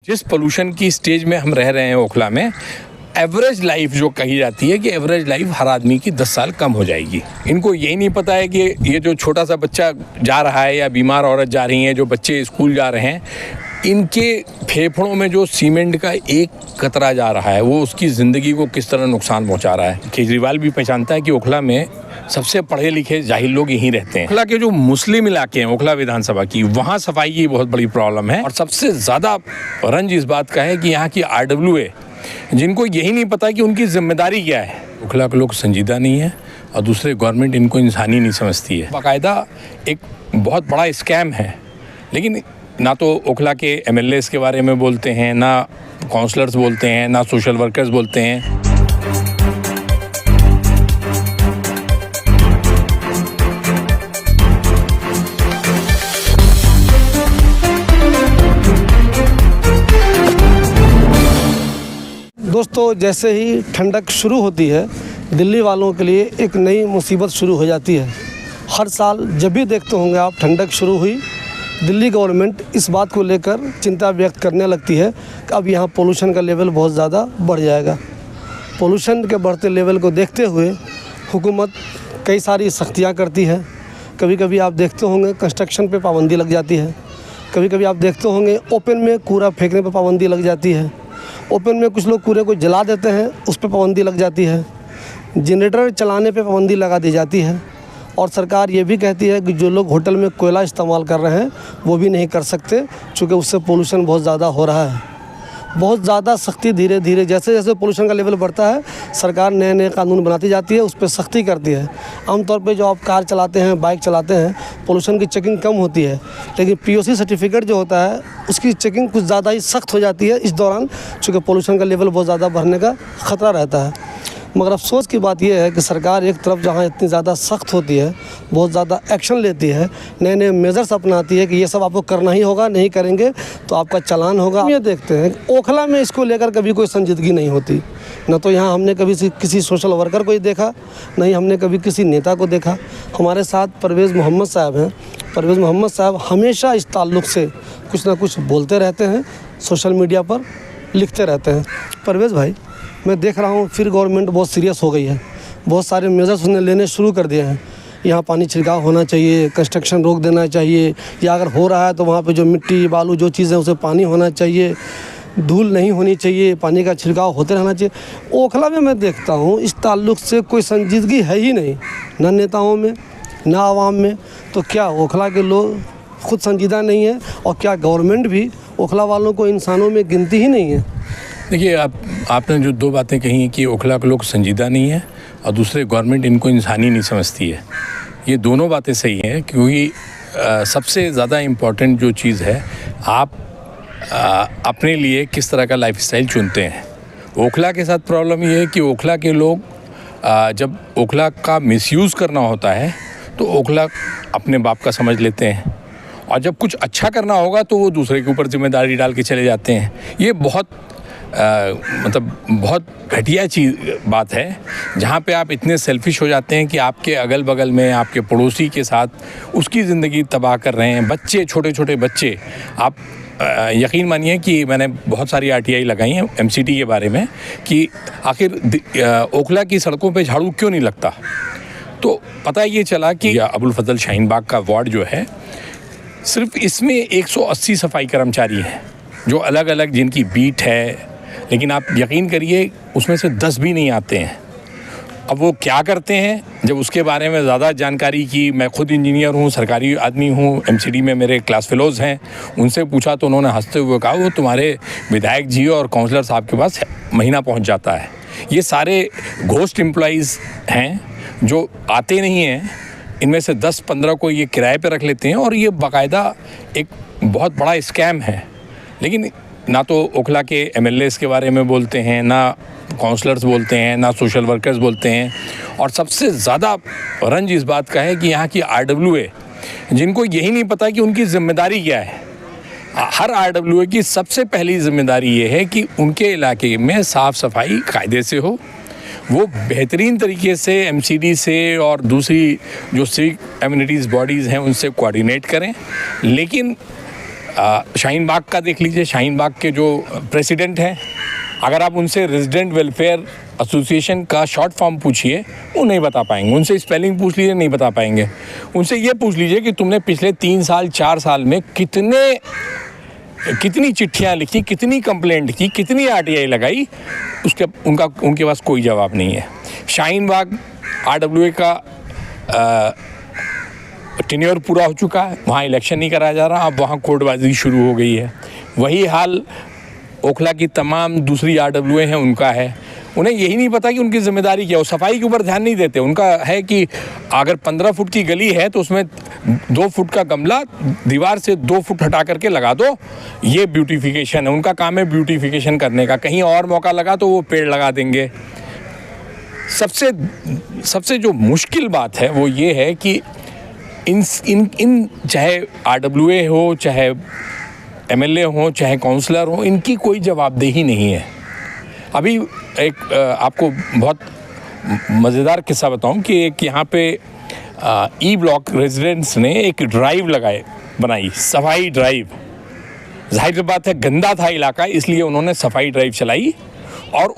जिस पोल्यूशन की स्टेज में हम रह रहे हैं ओखला में, एवरेज लाइफ जो कही जाती है कि एवरेज लाइफ हर आदमी की 10 साल कम हो जाएगी। इनको यही नहीं पता है कि ये जो छोटा सा बच्चा जा रहा है या बीमार औरत जा रही हैं, जो बच्चे स्कूल जा रहे हैं, इनके फेफड़ों में जो सीमेंट का एक कतरा जा रहा है वो उसकी ज़िंदगी को किस तरह नुकसान पहुंचा रहा है। केजरीवाल भी पहचानता है कि ओखला में सबसे पढ़े लिखे जाहिल लोग यहीं रहते हैं। ओखला के जो मुस्लिम इलाके हैं ओखला विधानसभा की, वहाँ सफाई की बहुत बड़ी प्रॉब्लम है और सबसे ज़्यादा रंज इस बात का है कि यहाँ की RWA, जिनको यही नहीं पता कि उनकी जिम्मेदारी क्या है। ओखला के लोग संजीदा नहीं है और दूसरे गवर्नमेंट इनको इंसानी नहीं समझती है। बाकायदा एक बहुत बड़ा स्कैम है, लेकिन ना तो ओखला के MLAs के बारे में बोलते हैं, ना काउंसलर्स बोलते हैं, ना सोशल वर्कर्स बोलते हैं। दोस्तों, जैसे ही ठंडक शुरू होती है, दिल्ली वालों के लिए एक नई मुसीबत शुरू हो जाती है। हर साल जब भी देखते होंगे आप, ठंडक शुरू हुई, दिल्ली गवर्नमेंट इस बात को लेकर चिंता व्यक्त करने लगती है कि अब यहाँ पोल्यूशन का लेवल बहुत ज़्यादा बढ़ जाएगा। पोल्यूशन के बढ़ते लेवल को देखते हुए हुकूमत कई सारी सख्तियाँ करती है। कभी कभी आप देखते होंगे कंस्ट्रक्शन पे पाबंदी लग जाती है, कभी कभी आप देखते होंगे ओपन में कूड़ा फेंकने पे पाबंदी लग जाती है, ओपन में कुछ लोग कूड़े को जला देते हैं, उस पर पाबंदी लग जाती है, जनरेटर चलाने पे पाबंदी लगा दी जाती है। और सरकार ये भी कहती है कि जो लोग होटल में कोयला इस्तेमाल कर रहे हैं वो भी नहीं कर सकते, चूँकि उससे पोल्यूशन बहुत ज़्यादा हो रहा है। बहुत ज़्यादा सख्ती धीरे धीरे जैसे जैसे पोल्यूशन का लेवल बढ़ता है, सरकार नए नए कानून बनाती जाती है, उस पर सख्ती करती है। आमतौर पे जो आप कार चलाते हैं, बाइक चलाते हैं, पोल्यूशन की चेकिंग कम होती है, लेकिन POC सर्टिफिकेट जो होता है उसकी चेकिंग कुछ ज़्यादा ही सख्त हो जाती है इस दौरान, चूँकि पोल्यूशन का लेवल बहुत ज़्यादा बढ़ने का ख़तरा रहता है। मगर अफसोस की बात यह है कि सरकार एक तरफ जहां इतनी ज़्यादा सख्त होती है, बहुत ज़्यादा एक्शन लेती है, नए नए मेजर्स अपनाती है कि ये सब आपको करना ही होगा, नहीं करेंगे तो आपका चालान होगा। ये देखते हैं ओखला में इसको लेकर कभी कोई संजीदगी नहीं होती। न तो यहाँ हमने कभी किसी सोशल वर्कर को ही देखा, न ही हमने कभी किसी नेता को देखा। हमारे साथ परवेज़ मोहम्मद साहब हैं। परवेज़ मोहम्मद साहब हमेशा इस ताल्लुक़ से कुछ ना कुछ बोलते रहते हैं, सोशल मीडिया पर लिखते रहते हैं। परवेज़ भाई, मैं देख रहा हूँ फिर गवर्नमेंट बहुत सीरियस हो गई है, बहुत सारे मेजर्स उसने लेने शुरू कर दिए हैं। यहाँ पानी छिड़काव होना चाहिए, कंस्ट्रक्शन रोक देना चाहिए, या अगर हो रहा है तो वहाँ पे जो मिट्टी बालू जो चीज़ है उसे पानी होना चाहिए, धूल नहीं होनी चाहिए, पानी का छिड़काव होते रहना चाहिए। ओखला में मैं देखता हूँ इस ताल्लुक़ से कोई संजीदगी है ही नहीं, ना नेताओं में ना आवाम में। तो क्या ओखला के लोग खुद संजीदा नहीं है, और क्या गवर्नमेंट भी ओखला वालों को इंसानों में गिनती ही नहीं है? देखिए, आपने जो दो बातें कही हैं कि ओखला के लोग संजीदा नहीं है और दूसरे गवर्नमेंट इनको इंसानी नहीं समझती है, ये दोनों बातें सही हैं। क्योंकि सबसे ज़्यादा इम्पॉर्टेंट जो चीज़ है, आप अपने लिए किस तरह का लाइफस्टाइल चुनते हैं। ओखला के साथ प्रॉब्लम ये है कि ओखला के लोग जब ओखला का मिसयूज़ करना होता है तो ओखला अपने बाप का समझ लेते हैं, और जब कुछ अच्छा करना होगा तो वो दूसरे के ऊपर जिम्मेदारी डाल के चले जाते हैं। ये बहुत बहुत घटिया बात है, जहाँ पे आप इतने सेल्फिश हो जाते हैं कि आपके अगल बगल में आपके पड़ोसी के साथ उसकी ज़िंदगी तबाह कर रहे हैं। बच्चे, छोटे छोटे बच्चे, आप यकीन मानिए कि मैंने बहुत सारी RTI लगाई हैं MCT के बारे में कि आखिर ओखला की सड़कों पे झाड़ू क्यों नहीं लगता। तो पता ये चला कि अबुल फजल शाहीन बाग का वार्ड जो है, सिर्फ इसमें 180 सफाई कर्मचारी हैं जो अलग अलग जिनकी बीट है, लेकिन आप यकीन करिए उसमें से 10 भी नहीं आते हैं। अब वो क्या करते हैं, जब उसके बारे में ज़्यादा जानकारी की, मैं खुद इंजीनियर हूँ, सरकारी आदमी हूँ, MCD में मेरे क्लास फेलोज़ हैं, उनसे पूछा तो उन्होंने हंसते हुए कहा वो तुम्हारे विधायक जी और काउंसलर साहब के पास महीना पहुँच जाता है। ये सारे घोस्ट एम्प्लॉइज़ हैं जो आते नहीं हैं। इनमें से 10-15 को ये किराए पे रख लेते हैं, और ये बाकायदा एक बहुत बड़ा स्कैम है। लेकिन ना तो ओखला के MLAs के बारे में बोलते हैं, ना काउंसलर्स बोलते हैं, ना सोशल वर्कर्स बोलते हैं। और सबसे ज़्यादा रंज इस बात का है कि यहाँ की RWA, जिनको यही नहीं पता कि उनकी ज़िम्मेदारी क्या है। हर RWA की सबसे पहली ज़िम्मेदारी ये है कि उनके इलाके में साफ़ सफाई कायदे से हो, वो बेहतरीन तरीके से MCD से और दूसरी जो सिविक एम्यूनिटीज़ बॉडीज़ हैं उनसे कोऑर्डिनेट करें। लेकिन शाहीन बाग का देख लीजिए, शाहीन बाग के जो प्रेसिडेंट हैं, अगर आप उनसे रेजिडेंट वेलफेयर एसोसिएशन का शॉर्ट फॉर्म पूछिए, वो नहीं बता पाएंगे। उनसे स्पेलिंग पूछ लीजिए, नहीं बता पाएंगे। उनसे ये पूछ लीजिए कि तुमने पिछले 3 साल 4 साल में कितनी चिट्ठियां लिखी, कितनी कंप्लेंट की, कितनी आरटीआई लगाई, उनके पास कोई जवाब नहीं है। शाहीन बाग आरडब्ल्यूए का टेन्योर पूरा हो चुका है, वहाँ इलेक्शन नहीं कराया जा रहा, अब वहाँ कोर्टबाजी शुरू हो गई है। वही हाल ओखला की तमाम दूसरी आरडब्ल्यूए हैं, उनका है। उन्हें यही नहीं पता कि उनकी जिम्मेदारी क्या है। वो सफाई के ऊपर ध्यान नहीं देते। उनका है कि अगर 15 फुट की गली है तो उसमें 2 फुट का गमला दीवार से 2 फुट हटा करके लगा दो, ये ब्यूटिफिकेशन है। उनका काम है ब्यूटिफिकेशन करने का। कहीं और मौका लगा तो वो पेड़ लगा देंगे। सबसे जो मुश्किल बात है वो ये है कि इन चाहे आरडब्ल्यूए हो, चाहे एमएलए हो, चाहे काउंसलर हो, इनकी कोई जवाबदेही नहीं है। अभी एक आपको बहुत मज़ेदार किस्सा बताऊं कि एक यहाँ पे ई ब्लॉक रेजिडेंट्स ने एक ड्राइव बनाई, सफाई ड्राइव। जाहिर सी बात है, गंदा था इलाका, इसलिए उन्होंने सफाई ड्राइव चलाई और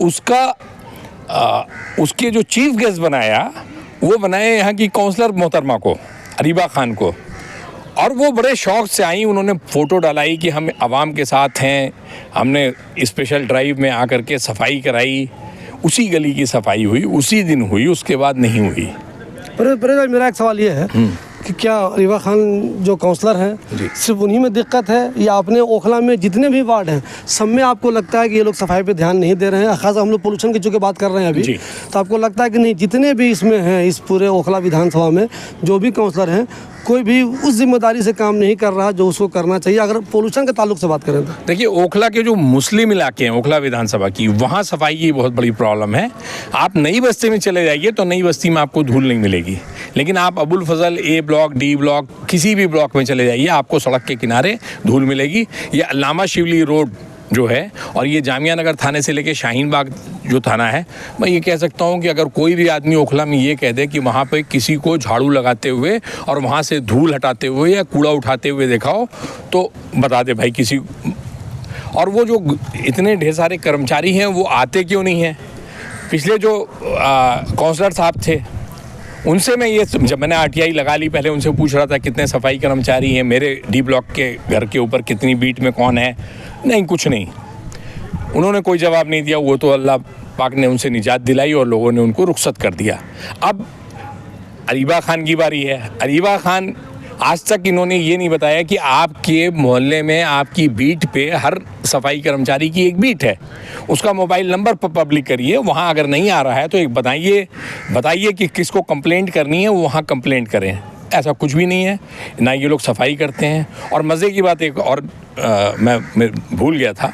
उसके जो चीफ गेस्ट बनाया, वो बनाए यहाँ की काउंसलर मोहतरमा को, अरीबा खान को। और वो बड़े शौक़ से आई, उन्होंने फ़ोटो डालाई कि हम आवाम के साथ हैं, हमने स्पेशल ड्राइव में आकर के सफाई कराई। उसी गली की सफाई हुई, उसी दिन हुई, उसके बाद नहीं हुई। पर मेरा एक सवाल ये है कि क्या अरीबा खान जो काउंसलर हैं सिर्फ उन्हीं में दिक्कत है, या अपने ओखला में जितने भी वार्ड हैं सब में आपको लगता है कि ये लोग सफाई पे ध्यान नहीं दे रहे हैं? खास हम लोग पोल्यूशन की चूँकि बात कर रहे हैं अभी, तो आपको लगता है कि नहीं, जितने भी इसमें हैं, इस पूरे ओखला विधानसभा में जो भी काउंसलर हैं, कोई भी उस जिम्मेदारी से काम नहीं कर रहा जो उसको करना चाहिए? अगर पोल्यूशन के ताल्लुक से बात करें तो देखिए, ओखला के जो मुस्लिम इलाके हैं, ओखला विधानसभा की, वहाँ सफाई की बहुत बड़ी प्रॉब्लम है। आप नई बस्ती में चले जाइए तो नई बस्ती में आपको धूल नहीं मिलेगी, लेकिन आप अबुल फजल, ए ब्लॉक, डी ब्लॉक, किसी भी ब्लॉक में चले जाइए, आपको सड़क के किनारे धूल मिलेगी। ये अल्लामा शिवली रोड जो है, और ये जामिया नगर थाने से लेके शाहीन बाग जो थाना है, मैं ये कह सकता हूँ कि अगर कोई भी आदमी ओखला में ये कह दे कि वहाँ पे किसी को झाड़ू लगाते हुए और वहाँ से धूल हटाते हुए या कूड़ा उठाते हुए देखा हो, तो बता दे भाई किसी। और वो जो इतने ढेर सारे कर्मचारी हैं, वो आते क्यों नहीं हैं? पिछले जो काउंसलर साहब थे, उनसे मैं ये, जब मैंने आरटीआई लगा ली, पहले उनसे पूछ रहा था कितने सफाई कर्मचारी हैं, मेरे डी ब्लॉक के घर के ऊपर कितनी बीट में कौन है। नहीं, कुछ नहीं, उन्होंने कोई जवाब नहीं दिया। वो तो अल्लाह पाक ने उनसे निजात दिलाई और लोगों ने उनको रुखसत कर दिया। अब अरीबा खान की बारी है। अरीबा खान, आज तक इन्होंने ये नहीं बताया कि आपके मोहल्ले में, आपकी बीट पे हर सफाई कर्मचारी की एक बीट है, उसका मोबाइल नंबर पब्लिक करिए। वहाँ अगर नहीं आ रहा है तो एक बताइए कि किसको कंप्लेंट करनी है, वो वहाँ कंप्लेंट करें। ऐसा कुछ भी नहीं है, ना ये लोग सफाई करते हैं। और मज़े की बात एक और मैं भूल गया था,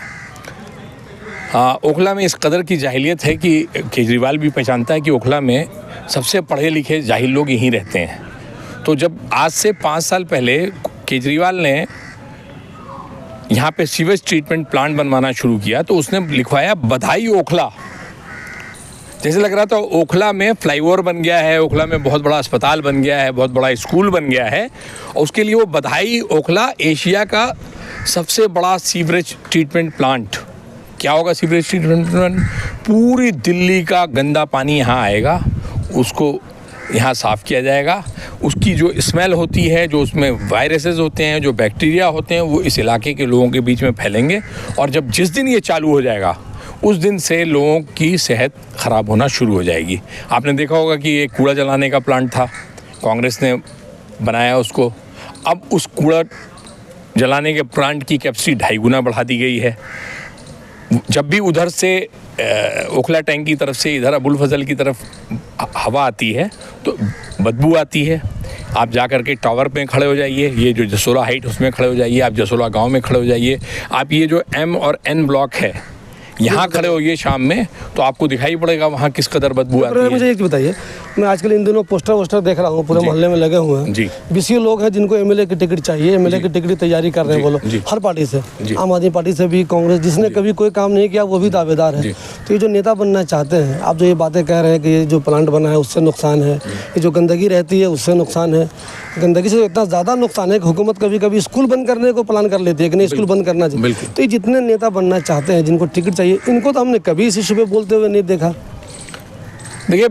ओखला में इस कदर की जाहिलियत है कि केजरीवाल भी पहचानता है कि ओखला में सबसे पढ़े लिखे जाहिल लोग यहीं रहते हैं। तो जब आज से 5 साल पहले केजरीवाल ने यहाँ पे सीवेज ट्रीटमेंट प्लांट बनवाना शुरू किया, तो उसने लिखवाया बधाई ओखला। जैसे लग रहा था ओखला में फ्लाईओवर बन गया है, ओखला में बहुत बड़ा अस्पताल बन गया है, बहुत बड़ा स्कूल बन गया है, और उसके लिए वो बधाई ओखला एशिया का सबसे बड़ा सीवरेज ट्रीटमेंट प्लांट। क्या होगा सीवरेज ट्रीटमेंट प्लांट? पूरी दिल्ली का गंदा पानी यहाँ आएगा, उसको यहाँ साफ़ किया जाएगा। उसकी जो स्मेल होती है, जो उसमें वायरसेस होते हैं, जो बैक्टीरिया होते हैं, वो इस इलाके के लोगों के बीच में फैलेंगे। और जब जिस दिन ये चालू हो जाएगा, उस दिन से लोगों की सेहत ख़राब होना शुरू हो जाएगी। आपने देखा होगा कि एक कूड़ा जलाने का प्लांट था, कांग्रेस ने बनाया उसको। अब उस कूड़ा जलाने के प्लांट की कैपेसिटी 2.5 गुना बढ़ा दी गई है। जब भी उधर से ओखला टैंक की तरफ से इधर अबुल फजल की तरफ हवा आती है तो बदबू आती है। आप जा कर के टावर पे खड़े हो जाइए, ये जो जसोला हाइट उसमें खड़े हो जाइए, आप जसोला गांव में खड़े हो जाइए, आप ये जो M और N ब्लॉक है, यहाँ खड़े होइए शाम में तो आपको दिखाई पड़ेगा वहाँ किस कदर बदबू आती है। मुझे एक चीज़ बताइए, मैं आजकल इन दिनों पोस्टर देख रहा हूँ, पूरे मोहल्ले में लगे हुए हैं जी। 20 लोग हैं जिनको एमएलए की टिकट चाहिए, एमएलए की टिकट की तैयारी कर रहे हैं वो लोग, हर पार्टी से, आम आदमी पार्टी से भी, कांग्रेस, जिसने कभी कोई काम नहीं किया वो भी दावेदार है। तो ये जो नेता बनना चाहते हैं, आप जो ये बातें कह रहे हैं कि ये जो प्लांट बना है उससे नुकसान है, ये जो गंदगी रहती है उससे नुकसान है, गंदगी से इतना ज़्यादा नुकसान है कि हुकूमत कभी कभी स्कूल बंद करने को प्लान कर लेती है कि नहीं स्कूल बंद करना चाहिए। तो ये जितने नेता बनना चाहते हैं, जिनको टिकट चाहिए, इनको तो हमने कभी इस इशू पे बोलते हुए नहीं देखा। देखिए,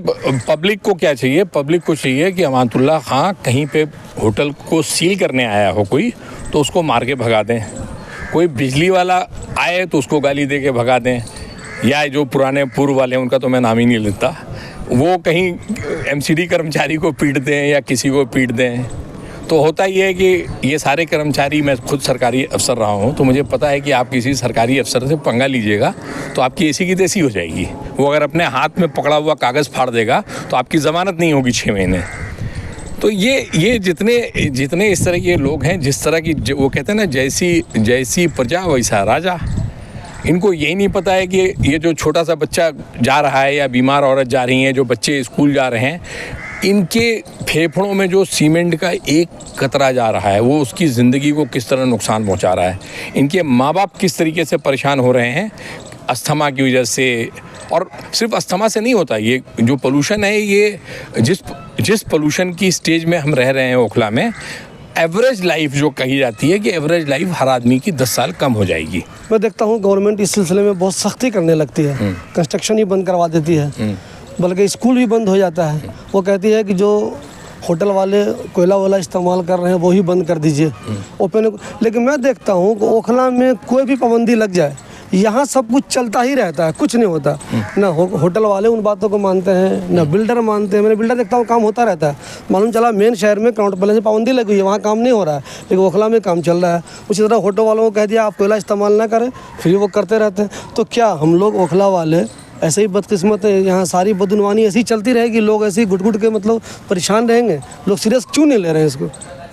पब्लिक को क्या चाहिए, पब्लिक को चाहिए कि अमानतुल्लाह खां कहीं पे होटल को सील करने आया हो कोई, तो उसको मार के भगा दें। कोई बिजली वाला आए तो उसको गाली दे के भगा दें, या जो पुराने पूर्व वाले हैं उनका तो मैं नाम ही नहीं लेता, वो कहीं एमसीडी कर्मचारी को पीट दें या किसी को पीट दें। तो होता ये है कि ये सारे कर्मचारी, मैं खुद सरकारी अफसर रहा हूँ तो मुझे पता है कि आप किसी सरकारी अफसर से पंगा लीजिएगा तो आपकी ऐसी की तैसी हो जाएगी। वो अगर अपने हाथ में पकड़ा हुआ कागज़ फाड़ देगा तो आपकी ज़मानत नहीं होगी 6 महीने। तो ये जितने इस तरह के लोग हैं, जिस तरह की वो कहते हैं ना, जैसी प्रजा वैसा राजा, इनको यही नहीं पता है कि ये जो छोटा सा बच्चा जा रहा है या बीमार औरत जा रही हैं, जो बच्चे स्कूल जा रहे हैं, इनके फेफड़ों में जो सीमेंट का एक कतरा जा रहा है वो उसकी ज़िंदगी को किस तरह नुकसान पहुंचा रहा है। इनके माँ बाप किस तरीके से परेशान हो रहे हैं अस्थमा की वजह से। और सिर्फ अस्थमा से नहीं होता, ये जो पोल्यूशन है, ये जिस पोल्यूशन की स्टेज में हम रह रहे हैं ओखला में, एवरेज लाइफ जो कही जाती है कि एवरेज लाइफ हर आदमी की 10 साल कम हो जाएगी। मैं देखता हूँ गवर्नमेंट इस सिलसिले में बहुत सख्ती करने लगती है, कंस्ट्रक्शन ही बंद करवा देती है, बल्कि स्कूल भी बंद हो जाता है। वो कहती है कि जो होटल वाले कोयला वाला इस्तेमाल कर रहे हैं वो ही बंद कर दीजिए ओपन। लेकिन मैं देखता हूँ कि ओखला में कोई भी पाबंदी लग जाए, यहाँ सब कुछ चलता ही रहता है, कुछ नहीं होता। ना होटल वाले उन बातों को मानते हैं, ना बिल्डर मानते हैं। मैंने बिल्डर देखता हूँ काम होता रहता है, मालूम चला मेन शहर में क्राउड पैलेस में पाबंदी लगी हुई है, वहाँ काम नहीं हो रहा है, लेकिन ओखला में काम चल रहा है। उसी तरह होटल वालों को कह दिया आप कोयला इस्तेमाल ना करें, फिर वो करते रहते हैं। तो क्या हम लोग ओखला वाले ऐसे ही बदकिस्मत है? यहाँ सारी बदुनवानी ऐसी चलती रहेगी, लोग ऐसे ही घुट के मतलब परेशान रहेंगे? लोग सीरियस क्यों नहीं ले रहे हैं इसको?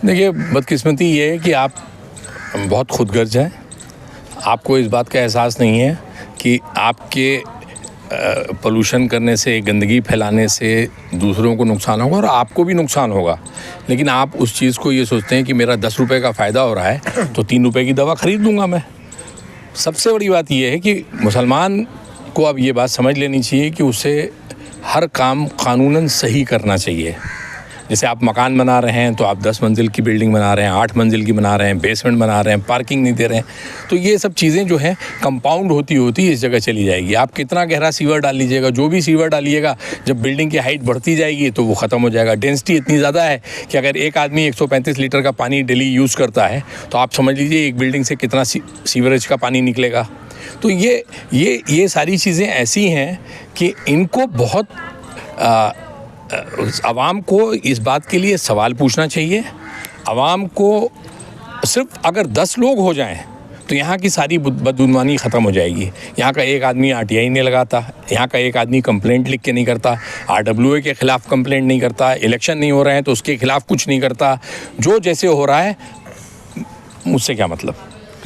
देखिए, बदकिस्मती ये है कि आप बहुत खुदगर्ज हैं, आपको इस बात का एहसास नहीं है कि आपके पोल्यूशन करने से, गंदगी फैलाने से दूसरों को नुकसान होगा और आपको भी नुकसान होगा। लेकिन आप उस चीज़ को ये सोचते हैं कि मेरा 10 रुपये का फ़ायदा हो रहा है तो 3 रुपये की दवा ख़रीद लूँगा मैं। सबसे बड़ी बात यह है कि मुसलमान को अब ये बात समझ लेनी चाहिए कि उसे हर काम कानूनन सही करना चाहिए। जैसे आप मकान बना रहे हैं तो आप 10 मंजिल की बिल्डिंग बना रहे हैं, 8 मंजिल की बना रहे हैं, बेसमेंट बना रहे हैं, पार्किंग नहीं दे रहे हैं, तो ये सब चीज़ें जो हैं कंपाउंड होती इस जगह चली जाएगी। आप कितना गहरा सीवर डाल लीजिएगा, जो भी सीवर डालिएगा, जब बिल्डिंग की हाइट बढ़ती जाएगी तो वो ख़त्म हो जाएगा। डेंसिटी इतनी ज़्यादा है कि अगर एक आदमी 135 लीटर का पानी डेली यूज़ करता है तो आप समझ लीजिए एक बिल्डिंग से कितना सीवरेज का पानी निकलेगा। तो ये सारी चीज़ें ऐसी हैं कि इनको बहुत आवाम को इस बात के लिए सवाल पूछना चाहिए। आवाम को सिर्फ अगर 10 लोग हो जाएं तो यहाँ की सारी बदगुमानी ख़त्म हो जाएगी। यहाँ का एक आदमी RTI नहीं लगाता, यहाँ का एक आदमी कंप्लेंट लिख के नहीं करता, RWA के ख़िलाफ़ कंप्लेंट नहीं करता, इलेक्शन नहीं हो रहे हैं तो उसके ख़िलाफ़ कुछ नहीं करता। जो जैसे हो रहा है मुझसे क्या मतलब,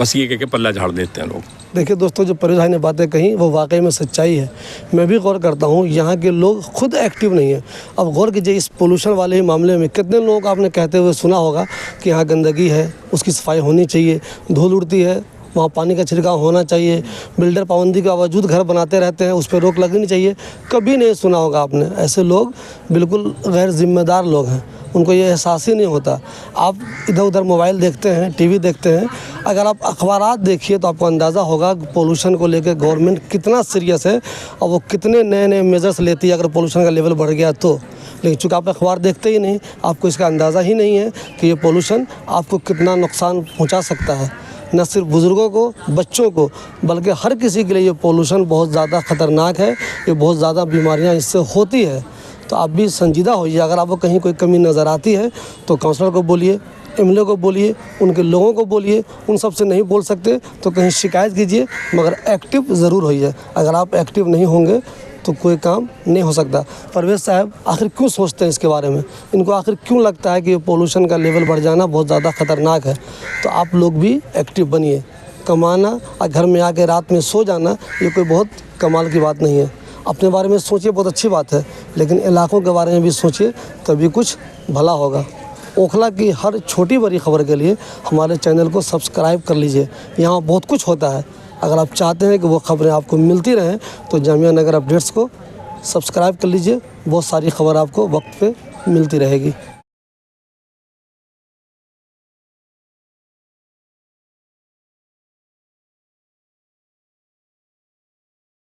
बस ये कह के पल्ला झाड़ देते हैं लोग। देखिए दोस्तों, जो परवेज़ भाई ने बातें कही वो वाकई में सच्चाई है। मैं भी गौर करता हूँ यहाँ के लोग खुद एक्टिव नहीं है। अब गौर कीजिए इस पोल्यूशन वाले ही मामले में कितने लोग आपने कहते हुए सुना होगा कि यहाँ गंदगी है, उसकी सफाई होनी चाहिए, धूल उड़ती है, वहाँ पानी का छिड़काव होना चाहिए, बिल्डर पाबंदी के बावजूद घर बनाते रहते हैं, उस पर रोक लगनी चाहिए। कभी नहीं सुना होगा आपने। ऐसे लोग बिल्कुल गैर जिम्मेदार लोग हैं, उनको ये एहसास ही नहीं होता। आप इधर उधर मोबाइल देखते हैं, टीवी देखते हैं, अगर आप अखबारात देखिए तो आपको अंदाज़ा होगा कि पोल्यूशन को लेकर गवर्नमेंट कितना सीरियस है और वो कितने नए नए मेजर्स लेती है अगर पोल्यूशन का लेवल बढ़ गया तो। लेकिन चूँकि आप अखबार देखते ही नहीं, आपको इसका अंदाज़ा ही नहीं है कि ये पोल्यूशन आपको कितना नुकसान पहुँचा सकता है। न सिर्फ बुज़ुर्गों को, बच्चों को, बल्कि हर किसी के लिए ये पोल्यूशन बहुत ज़्यादा ख़तरनाक है। ये बहुत ज़्यादा बीमारियाँ इससे होती है। तो आप भी संजीदा होइए। अगर आपको कहीं कोई कमी नज़र आती है तो काउंसलर को बोलिए, MLA को बोलिए, उनके लोगों को बोलिए। उन सब से नहीं बोल सकते तो कहीं शिकायत कीजिए, मगर एक्टिव ज़रूर होइए। अगर आप एक्टिव नहीं होंगे तो कोई काम नहीं हो सकता। परवेज़ साहब आखिर क्यों सोचते हैं इसके बारे में? इनको आखिर क्यों लगता है कि ये पोल्यूशन का लेवल बढ़ जाना बहुत ज़्यादा ख़तरनाक है? तो आप लोग भी एक्टिव बनिए। कमाना और घर में आके रात में सो जाना ये कोई बहुत कमाल की बात नहीं है। अपने बारे में सोचिए, बहुत अच्छी बात है, लेकिन इलाकों के बारे में भी सोचिए, तभी कुछ भला होगा। ओखला की हर छोटी बड़ी खबर के लिए हमारे चैनल को सब्सक्राइब कर लीजिए। यहाँ बहुत कुछ होता है। अगर आप चाहते हैं कि वो खबरें आपको मिलती रहें तो जामिया नगर अपडेट्स को सब्सक्राइब कर लीजिए। बहुत सारी खबर आपको वक्त पे मिलती रहेगी।